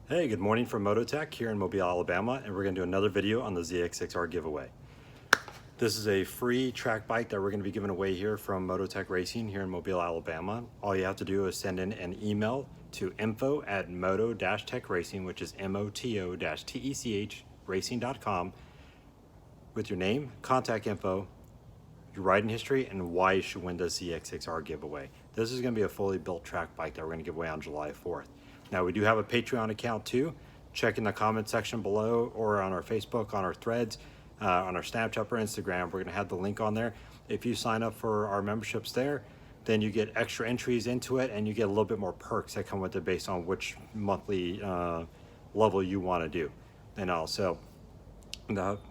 Hey, good morning from Moto-Tech here in Mobile, Alabama, and we're going to do another video on the ZX6R giveaway. This is a free track bike that we're going to be giving away here from Moto-Tech Racing here in Mobile, Alabama. All you have to do is send in an email to info@moto-tech racing, which is moto-tech racing.com, with your name, contact info, your riding history, and why you should win the ZX6R giveaway. This is going to be a fully built track bike that we're going to give away on July 4th. Now, we do have a Patreon account too. Check in the comment section below or on our Facebook, on our threads, on our Snapchat or Instagram. We're going to have the link on there. If you sign up for our memberships there, then you get extra entries into it and you get a little bit more perks that come with it based on which monthly level you want to do. And also,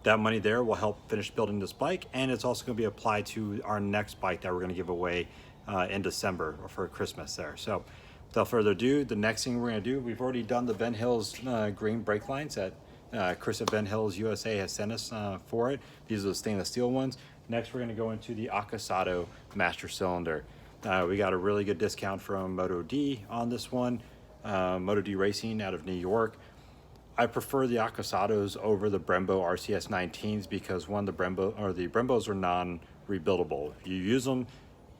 that money there will help finish building this bike, and it's also going to be applied to our next bike that we're going to give away in December for Christmas there. So without further ado, the next thing we're going to do, we've already done the Ben Hills green brake lines that Chris at Ben Hills USA has sent us for it. These are the stainless steel ones. Next, we're going to go into the Accossato master cylinder. We got a really good discount from Moto D on this one. Moto D Racing out of New York. I prefer the Accossatos over the Brembo RCS 19s because one, the Brembos are non-rebuildable. If you use them,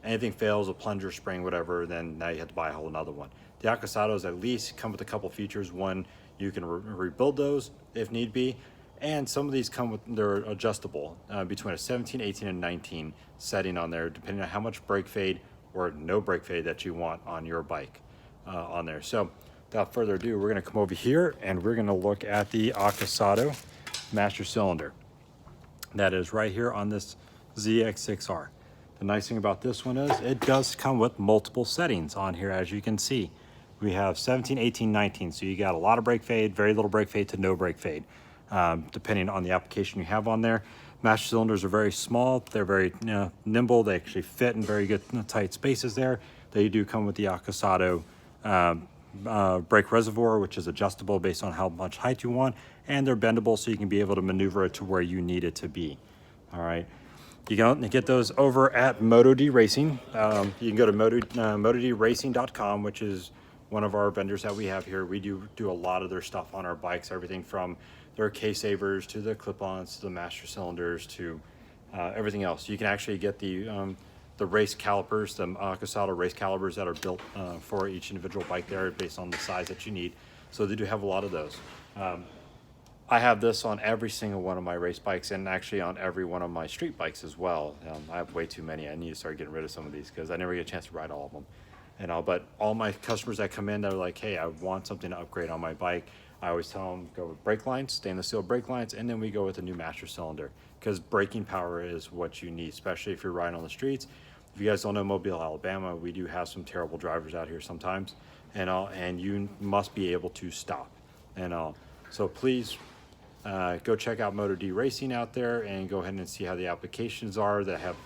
anything fails, a plunger, spring, whatever, then now you have to buy a whole another one. The Accossatos at least come with a couple features. One, you can rebuild those if need be, and some of these come with, they're adjustable between a 17, 18, and 19 setting on there, depending on how much brake fade or no brake fade that you want on your bike on there. So without further ado, we're going to come over here and we're going to look at the Accossato master cylinder that is right here on this ZX6R. The nice thing about this one is it does come with multiple settings on here. As you can see, we have 17, 18, 19. So you got a lot of brake fade, very little brake fade to no brake fade, depending on the application you have on there. Master cylinders are very small. They're very nimble. They actually fit in very good tight spaces there. They do come with the Accossato brake reservoir, which is adjustable based on how much height you want, and they're bendable so you can be able to maneuver it to where you need it to be. All right, you can get those over at Moto D Racing. You can go to moto-tracing.com, which is one of our vendors that we have here. We do a lot of their stuff on our bikes, everything from their case savers to the clip-ons to the master cylinders to everything else. You can actually get the race calipers, the Accossato race calipers that are built for each individual bike there based on the size that you need. So they do have a lot of those. I have this on every single one of my race bikes and actually on every one of my street bikes as well. I have way too many. I need to start getting rid of some of these because I never get a chance to ride all of them. And but all my customers that come in, they're like, hey, I want something to upgrade on my bike. I always tell them go with brake lines, stainless steel brake lines, and then we go with a new master cylinder because braking power is what you need, especially if you're riding on the streets. If you guys don't know Mobile, Alabama, we do have some terrible drivers out here sometimes, and you must be able to stop. So please go check out Moto D Racing out there and go ahead and see how the applications are. They have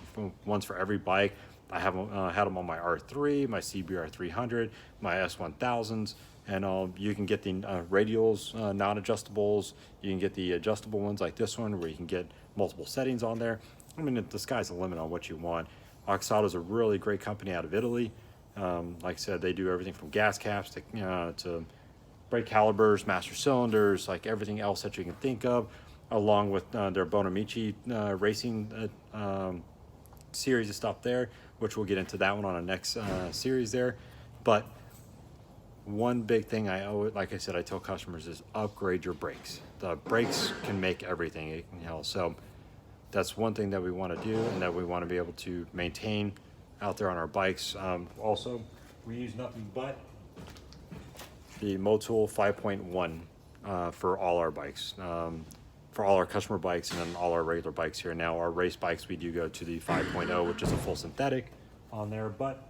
ones for every bike. I have had them on my R3, my CBR 300, my S1000s, and you can get the radials, non-adjustables. You can get the adjustable ones like this one where you can get multiple settings on there. I mean, the sky's the limit on what you want. Accossato is a really great company out of Italy. Like I said, they do everything from gas caps to brake calipers, master cylinders, like everything else that you can think of, along with their Bonamici racing series of stuff there, which we'll get into that one on our next series there. But one big thing like I said, I tell customers is upgrade your brakes. The brakes can make everything, so that's one thing that we want to do and that we want to be able to maintain out there on our bikes. Also, we use nothing but the Motul 5.1 for all our bikes, for all our customer bikes and then all our regular bikes here. Now, our race bikes, we do go to the 5.0, which is a full synthetic on there, but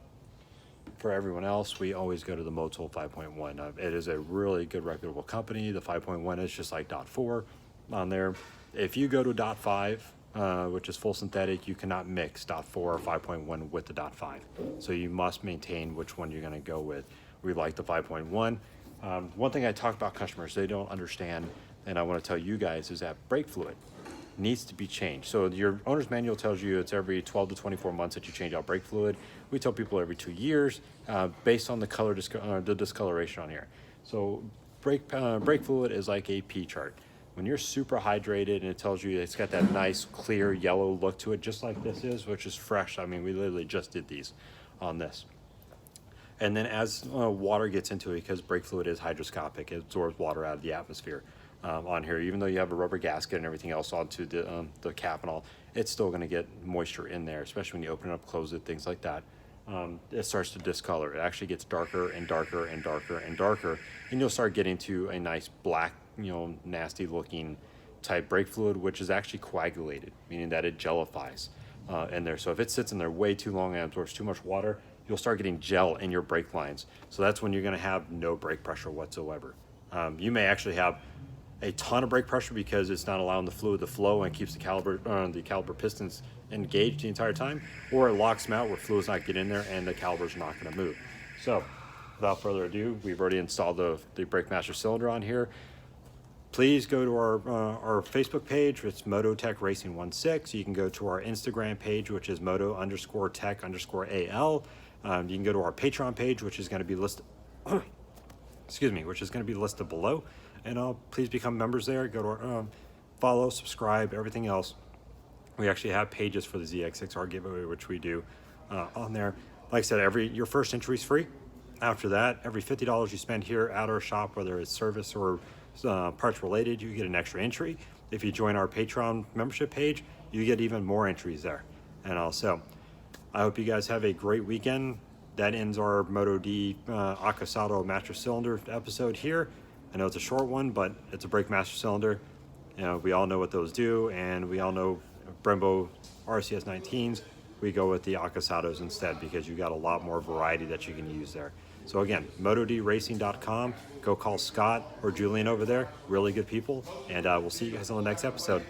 for everyone else, we always go to the Motul 5.1. It is a really good, reputable company. The 5.1 is just like .4 on there. If you go to .5, which is full synthetic, you cannot mix .4 or 5.1 with the .5. So you must maintain which one you're going to go with. We like the 5.1. One thing I talk about customers, they don't understand, and I want to tell you guys, is that brake fluid needs to be changed. So your owner's manual tells you it's every 12 to 24 months that you change out brake fluid. We tell people every 2 years based on the color, the discoloration on here. So brake fluid is like a P chart. When you're super hydrated and it tells you it's got that nice clear yellow look to it, just like this is, which is fresh. I mean, we literally just did these on this. And then as water gets into it, because brake fluid is hydroscopic, it absorbs water out of the atmosphere on here. Even though you have a rubber gasket and everything else onto the cap and all, it's still going to get moisture in there, especially when you open it up, close it, things like that. It starts to discolor. It actually gets darker and darker and darker and darker, and you'll start getting to a nice black, nasty looking type brake fluid, which is actually coagulated, meaning that it jellifies in there. So if it sits in there way too long and absorbs too much water, you'll start getting gel in your brake lines. So that's when you're going to have no brake pressure whatsoever. You may actually have a ton of brake pressure because it's not allowing the fluid to flow and keeps the caliper pistons engaged the entire time, or it locks them out where fluid's not getting in there and the caliper's not going to move. So without further ado, we've already installed the brake master cylinder on here. Please go to our Facebook page, it's Moto-Tech Racing 16. You can go to our Instagram page, which is Moto_Tech_AL. You can go to our Patreon page, which is going to be listed, which is going to be listed below. And please become members there. Go to our follow, subscribe, everything else. We actually have pages for the ZX6R giveaway, which we do on there. Like I said, your first entry is free. After that, every $50 you spend here at our shop, whether it's service or parts related, you get an extra entry. If you join our Patreon membership page, you get even more entries there. And also, I hope you guys have a great weekend. That ends our Moto D Accossato master cylinder episode here. I know it's a short one, but it's a brake master cylinder. We all know what those do, and we all know Brembo RCS 19s. We go with the Accossatos instead because you got a lot more variety that you can use there. So again, motodracing.com. Go call Scott or Julian over there. Really good people, and we'll see you guys on the next episode.